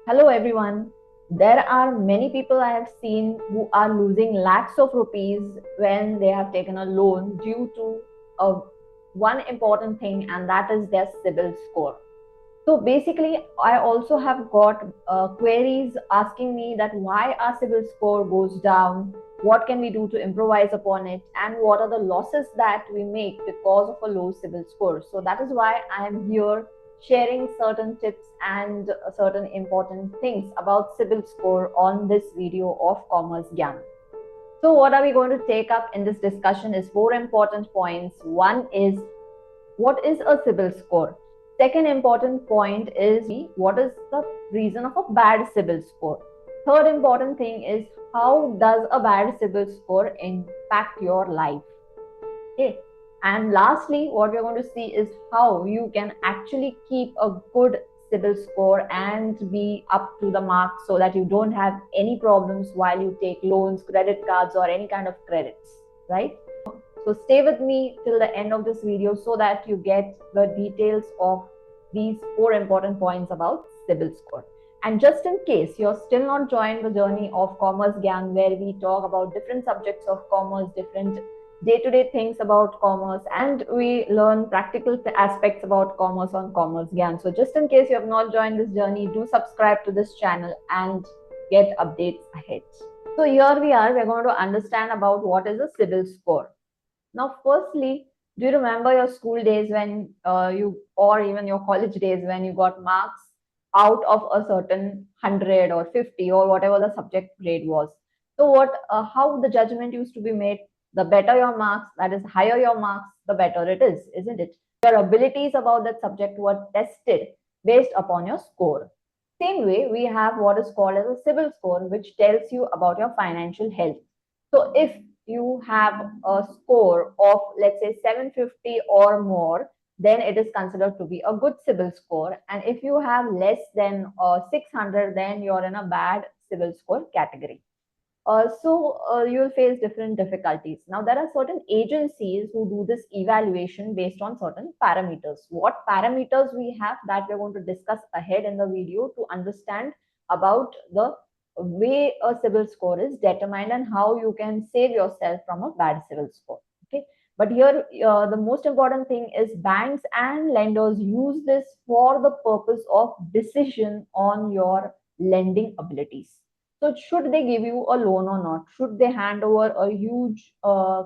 Hello everyone. There are many people I have seen who are losing lakhs of rupees when they have taken a loan due to a one important thing, and that is their CIBIL score. So basically, I also have got queries asking me that why our CIBIL score goes down, what can we do to improvise upon it, and what are the losses that we make because of a low CIBIL score. So that is why I am here sharing certain tips and certain important things about CIBIL score on this video of Commerce Gyan. So what are we going to take up in this discussion is four important points. One is what is a CIBIL score? Second important point is what is the reason of a bad CIBIL score? Third important thing is how does a bad CIBIL score impact your life? Okay. And lastly, what we're going to see is how you can actually keep a good CIBIL score and be up to the mark so that you don't have any problems while you take loans, credit cards, or any kind of credits, right? So stay with me till the end of this video so that you get the details of these four important points about CIBIL score. And just in case you're still not joined the journey of Commerce Gyan, where we talk about different subjects of commerce, different day-to-day things about commerce, and we learn practical aspects about commerce on Commerce Gyan. So just in case you have not joined this journey, do subscribe to this channel and get updates ahead. So here we are, we're going to understand about what is a CIBIL score. Now, firstly, do you remember your school days when or even your college days when you got marks out of a certain 100 or 50 or whatever the subject grade was? So, how the judgment used to be made? The better your marks, that is, higher your marks, the better it is, isn't it? Your abilities about that subject were tested based upon your score. Same way, we have what is called as a CIBIL score, which tells you about your financial health. So, if you have a score of let's say 750 or more, then it is considered to be a good CIBIL score. And if you have less than 600, then you're in a bad CIBIL score category. You'll face different difficulties. Now, there are certain agencies who do this evaluation based on certain parameters. What parameters we have, that we're going to discuss ahead in the video to understand about the way a CIBIL score is determined and how you can save yourself from a bad CIBIL score. Okay. But here, the most important thing is banks and lenders use this for the purpose of decision on your lending abilities. So should they give you a loan or not? Should they hand over a huge, a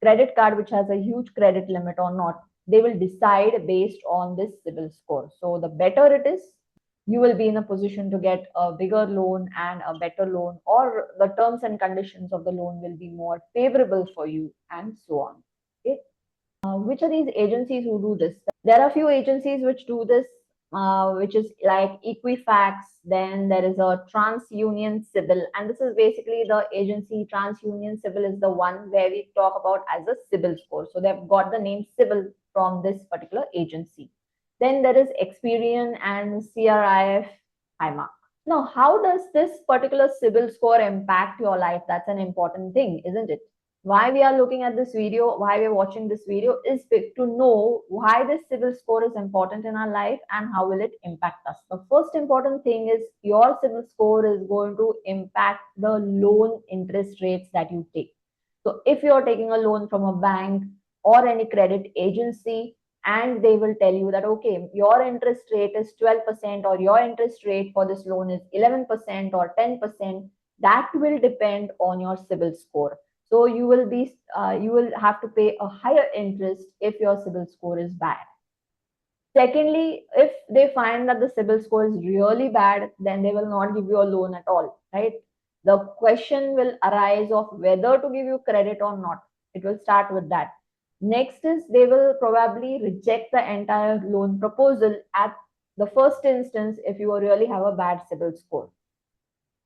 credit card which has a huge credit limit or not? They will decide based on this CIBIL score. So the better it is, you will be in a position to get a bigger loan and a better loan, or the terms and conditions of the loan will be more favorable for you, and so on. Okay. Which are these agencies who do this? There are a few agencies which do this, which is like Equifax. Then there is a TransUnion CIBIL, and this is basically the agency. TransUnion CIBIL is the one where we talk about as a CIBIL score. So they've got the name CIBIL from this particular agency. Then there is Experian and CRIF HIMARK. Now, how does this particular CIBIL score impact your life? That's an important thing, isn't it? Why we are looking at this video, why we're watching this video is to know why this CIBIL score is important in our life and how will it impact us. The first important thing is your CIBIL score is going to impact the loan interest rates that you take. So if you're taking a loan from a bank or any credit agency, and they will tell you that, okay, your interest rate is 12% or your interest rate for this loan is 11% or 10%, that will depend on your CIBIL score. So you will have to pay a higher interest if your CIBIL score is bad. Secondly, if they find that the CIBIL score is really bad, then they will not give you a loan at all, right? The question will arise of whether to give you credit or not. It will start with that. Next is they will probably reject the entire loan proposal at the first instance if you really have a bad CIBIL score.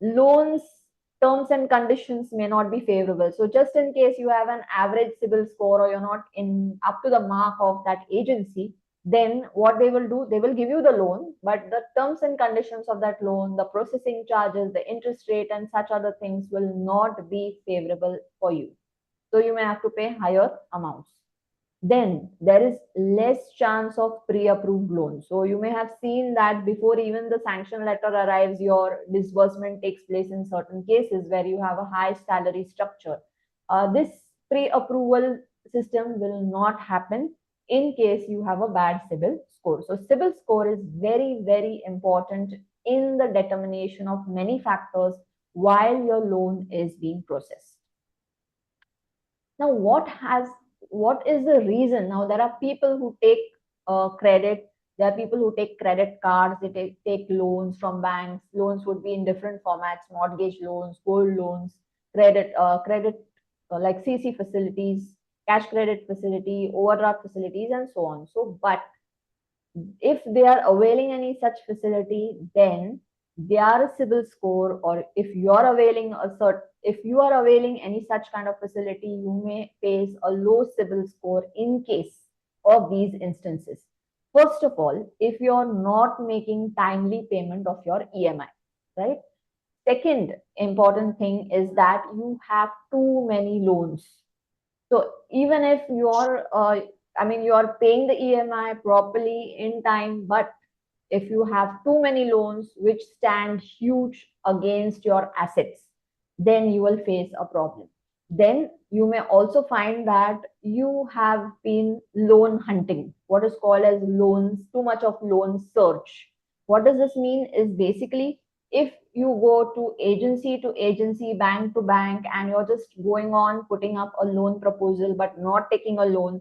Loans terms and conditions may not be favorable. So just in case you have an average CIBIL score or you're not in up to the mark of that agency, then what they will do, they will give you the loan, but the terms and conditions of that loan, the processing charges, the interest rate, and such other things will not be favorable for you. So you may have to pay higher amounts. then there is less chance of pre-approved loans. So you may have seen that before even the sanction letter arrives, your disbursement takes place in certain cases where you have a high salary structure. This pre-approval system will not happen in case you have a bad CIBIL score. So CIBIL score is very, very important in the determination of many factors while your loan is being processed. Now, what is the reason? Now, there are people who take credit. There are people who take credit cards. They take loans from banks. Loans would be in different formats: mortgage loans, gold loans, credit like CC facilities, cash credit facility, overdraft facilities, and so on. So, but if they are availing any such facility, then their CIBIL score, or if you are availing if you are availing any such kind of facility, you may face a low CIBIL score in case of these instances. First of all, if you are not making timely payment of your EMI, right? Second important thing is that you have too many loans. So even if you're, you're paying the EMI properly in time, but if you have too many loans which stand huge against your assets, then you will face a problem. Then you may also find that you have been loan hunting, what is called as loans, too much of loan search. What does this mean? Is basically if you go to agency, bank to bank, and you're just going on putting up a loan proposal but not taking a loan,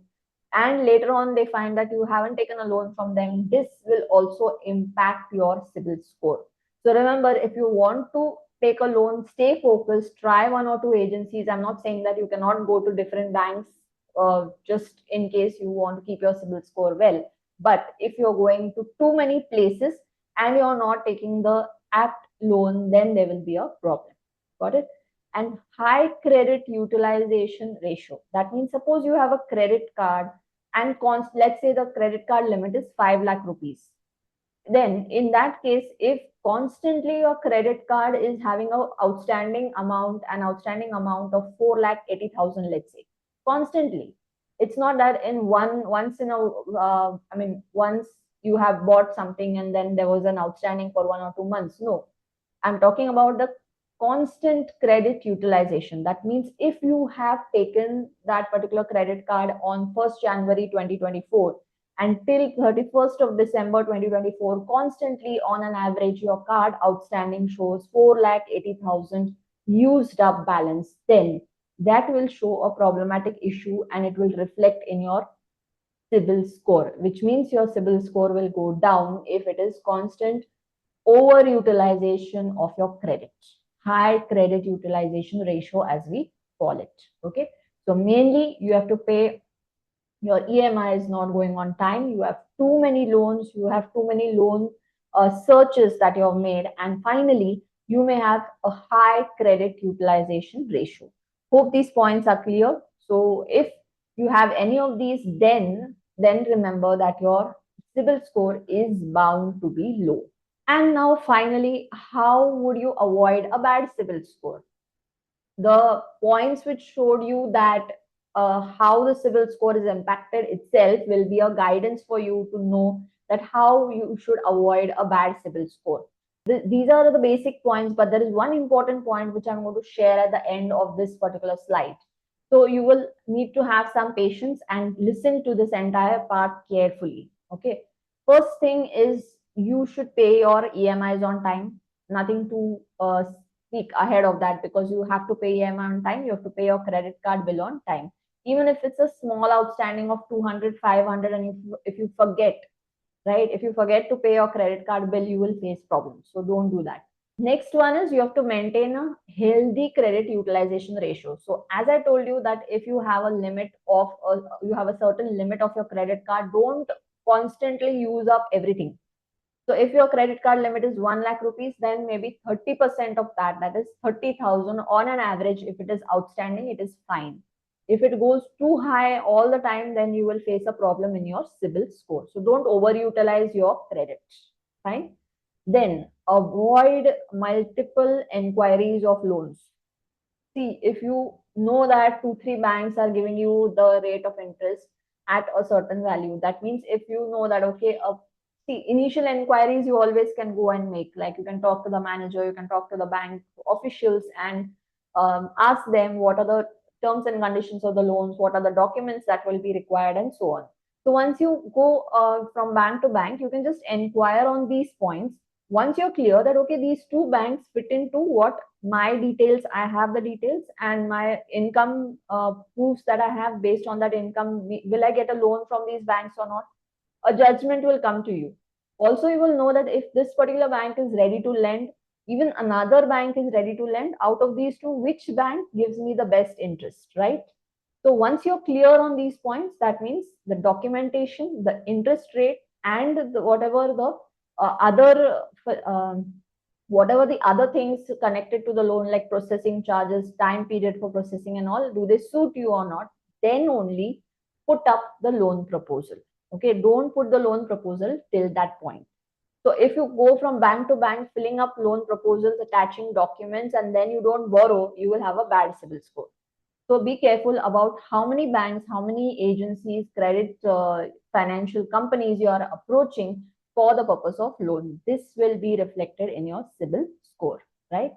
and later on they find that you haven't taken a loan from them, this will also impact your CIBIL score. So remember, if you want to take a loan, stay focused, try one or two agencies. I'm not saying that you cannot go to different banks just in case you want to keep your CIBIL score well. But if you're going to too many places and you're not taking the apt loan, then there will be a problem. Got it? And high credit utilization ratio. That means suppose you have a credit card and let's say the credit card limit is 5 lakh rupees. Then in that case, if constantly your credit card is having an outstanding amount of 4 lakh 80,000, let's say, constantly, it's not that in once you have bought something and then there was an outstanding for 1 or 2 months. No, I'm talking about the constant credit utilization. That means if you have taken that particular credit card on 1st January 2024 until 31st of December 2024, constantly on an average, your card outstanding shows 4,80,000 used up balance, then that will show a problematic issue and it will reflect in your CIBIL score, which means your CIBIL score will go down if it is constant overutilization of your credit, high credit utilization ratio as we call it. Okay, so mainly you have to pay, your EMI is not going on time, you have too many loans, you have too many loan searches that you have made, and finally you may have a high credit utilization ratio. Hope these points are clear. So if you have any of these, then remember that your CIBIL score is bound to be low. And now finally, how would you avoid a bad CIBIL score? The points which showed you that how the CIBIL score is impacted itself will be a guidance for you to know that how you should avoid a bad CIBIL score. These are the basic points, but there is one important point which I'm going to share at the end of this particular slide. So you will need to have some patience and listen to this entire part carefully. Okay. First thing is you should pay your EMIs on time. Nothing to speak ahead of that, because you have to pay EMI on time. You have to pay your credit card bill on time. Even if it's a small outstanding of 200, 500, and if you forget, right? If you forget to pay your credit card bill, you will face problems. So don't do that. Next one is you have to maintain a healthy credit utilization ratio. So as I told you that if you have a limit of, you have a certain limit of your credit card, don't constantly use up everything. So if your credit card limit is 1 lakh rupees, then maybe 30% of that, that is 30,000 on an average, if it is outstanding, it is fine. If it goes too high all the time, then you will face a problem in your CIBIL score. So don't overutilize your credit. Fine. Then avoid multiple inquiries of loans. See, if you know that 2, 3 banks are giving you the rate of interest, at a certain value. That means if you know that, okay, see, initial inquiries you always can go and make. Like you can talk to the manager, you can talk to the bank officials and ask them what are the terms and conditions of the loans, what are the documents that will be required, and so on. So once you go from bank to bank, you can just inquire on these points. Once you're clear that, okay, these two banks fit into what my details, I have the details, and my income proofs that I have, based on that income, will I get a loan from these banks or not? A judgment will come to you. Also, you will know that if this particular bank is ready to lend, even another bank is ready to lend, out of these two, which bank gives me the best interest, right? So once you're clear on these points, that means the documentation, the interest rate, and whatever the other whatever the other things connected to the loan, like processing charges, time period for processing and all, do they suit you or not? Then only put up the loan proposal. Okay, don't put the loan proposal till that point. So if you go from bank to bank filling up loan proposals, attaching documents, and then you don't borrow, you will have a bad CIBIL score. So be careful about how many banks, how many agencies, credit financial companies you are approaching for the purpose of loan. This will be reflected in your CIBIL score, right?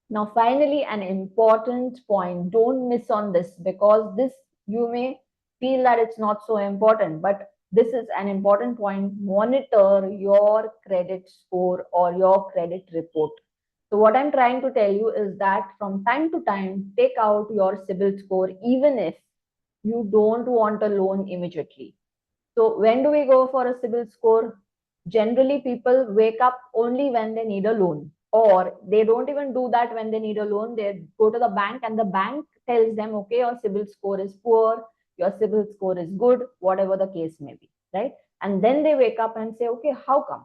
Now, finally, an important point. Don't miss on this, because this, you may feel that it's not so important, but this is an important point. Monitor your credit score or your credit report. So what I'm trying to tell you is that from time to time, take out your CIBIL score, even if you don't want a loan immediately. So when do we go for a CIBIL score? Generally, people wake up only when they need a loan, or they don't even do that when they need a loan. They go to the bank, and the bank tells them, okay, your CIBIL score is poor, your CIBIL score is good, whatever the case may be, right? And then they wake up and say, okay, how come?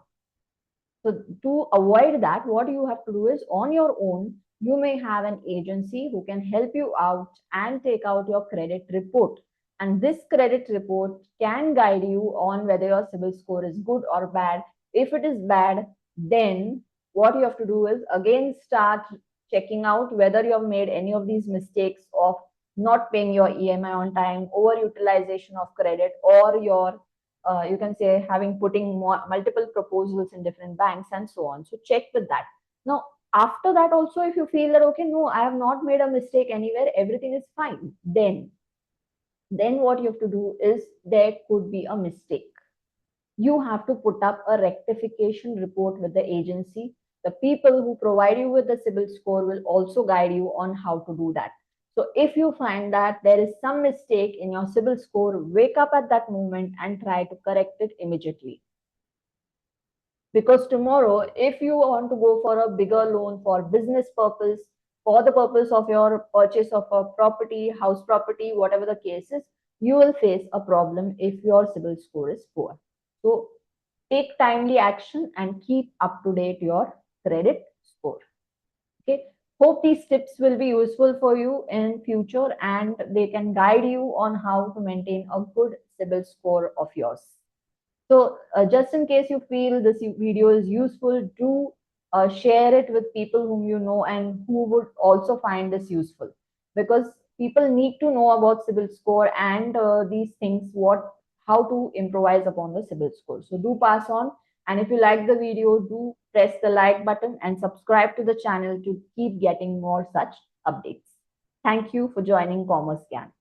So to avoid that, what you have to do is, on your own, you may have an agency who can help you out and take out your credit report. And this credit report can guide you on whether your CIBIL score is good or bad. If it is bad, then what you have to do is again start checking out whether you have made any of these mistakes of not paying your EMI on time, overutilization of credit, or your you can say having putting multiple proposals in different banks and so on. So check with that. Now, after that also, if you feel that, okay, no, I have not made a mistake anywhere, everything is fine, then what you have to do is, there could be a mistake, you have to put up a rectification report with the agency. The people who provide you with the CIBIL score will also guide you on how to do that. So if you find that there is some mistake in your CIBIL score, wake up at that moment and try to correct it immediately. Because tomorrow, if you want to go for a bigger loan for business purpose, for the purpose of your purchase of a property, house property, whatever the case is, you will face a problem if your CIBIL score is poor. So take timely action and keep up to date your credit score. Okay, hope these tips will be useful for you in future, and they can guide you on how to maintain a good CIBIL score of yours. So just in case you feel this video is useful, do share it with people whom you know and who would also find this useful, because people need to know about CIBIL score and these things, how to improvise upon the CIBIL score. So do pass on, and if you like the video, do press the like button and subscribe to the channel to keep getting more such updates. Thank you for joining Commerce Gyan.